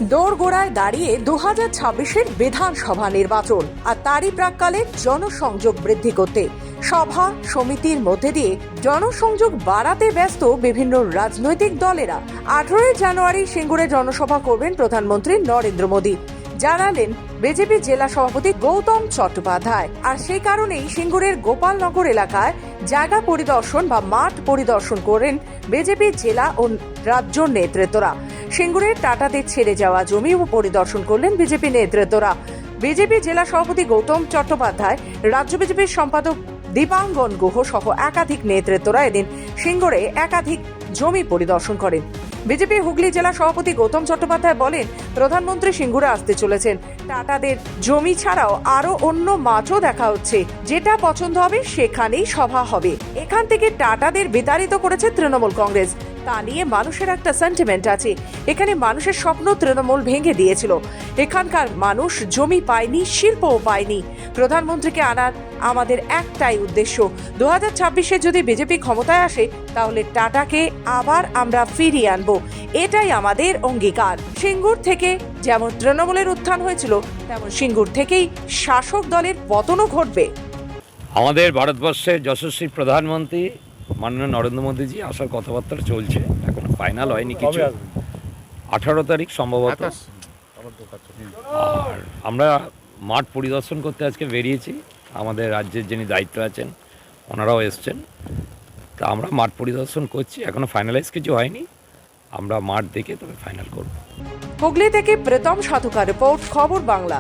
দোরগোড়ায় দাঁড়িয়ে 2026-এর বিধানসভা নির্বাচন আর তারই প্রাক্কালে জনসংযোগ বৃদ্ধি করতে সভা সমিতির মধ্যে দিয়ে জনসংযোগ বাড়াতে ব্যস্ত বিভিন্ন রাজনৈতিক দলেরা। 18 জানুয়ারি সিঙ্গুরে জনসভা করবেন প্রধানমন্ত্রী নরেন্দ্র মোদী, জানালেন বিজেপি জেলা সভাপতি গৌতম চট্টোপাধ্যায়। আর সেই কারণেই সিঙ্গুরের গোপালনগর এলাকায় জায়গা পরিদর্শন বা মাঠ পরিদর্শন করেন বিজেপি জেলা ও রাজ্য নেতৃত্বরা। সিঙ্গুরের টাটাদের ছেড়ে যাওয়া জমিও পরিদর্শন করলেন বিজেপি নেতৃত্বরা। বিজেপি জেলা সভাপতি গৌতম চট্টোপাধ্যায়, রাজ্য বিজেপির সম্পাদক দীপাঙ্গন গুহ সহ একাধিক নেতৃত্বরা এদিন সিঙ্গুরে একাধিক জমি পরিদর্শন করেন। বিজেপি হুগলি জেলা সভাপতি গৌতম চট্টোপাধ্যায় বলেন, প্রধানমন্ত্রী সিঙ্গুরে আসতে চলেছেন। টাটাদের জমি ছাড়াও আরো অন্য মাঠও দেখা হচ্ছে, যেটা পছন্দ হবে সেখানেই সভা হবে। এখান থেকে টাটাদের বিতাড়িত করেছে তৃণমূল কংগ্রেস, তা নিয়ে মানুষের একটা সেন্টিমেন্ট আছে। এখানে মানুষের স্বপ্ন তৃণমূল ভেঙে দিয়েছিল। এখানকার মানুষ জমি পায়নি, শিল্পও পায়নি। প্রধানমন্ত্রীকে আনার আমাদের একটাই উদ্দেশ্য, 2026-এ যদি বিজেপি ক্ষমতায় আসে তাহলে টাটাকে আবার আমরা ফিরিয়ে আনবো, এটাই আমাদের অঙ্গীকার। সিঙ্গুর থেকে যেমন তৃণমূলের উত্থান হয়েছিল, তেমন সিঙ্গুর থেকেই শাসক দলের পতনও ঘটবে। আমাদের ভারতবর্ষের যশস্বী প্রধানমন্ত্রী মাননীয় নরেন্দ্র মোদীজি আসার কথাবার্তা চলছে, এখন ফাইনাল হয়নি কিছু। 18 তারিখ সম্ভবত। আর আমরা মাঠ পরিদর্শন করতে আজকে বেরিয়েছি। আমাদের রাজ্যের যিনি দায়িত্ব আছেন ওনারাও এসছেন, তা আমরা মাঠ পরিদর্শন করছি। এখনো ফাইনালাইজ কিছু হয়নি, আমরা মাঠ দেখে তবে ফাইনাল করব। হুগলি থেকে প্রীতম সাধুকার রিপোর্ট, খবর বাংলা।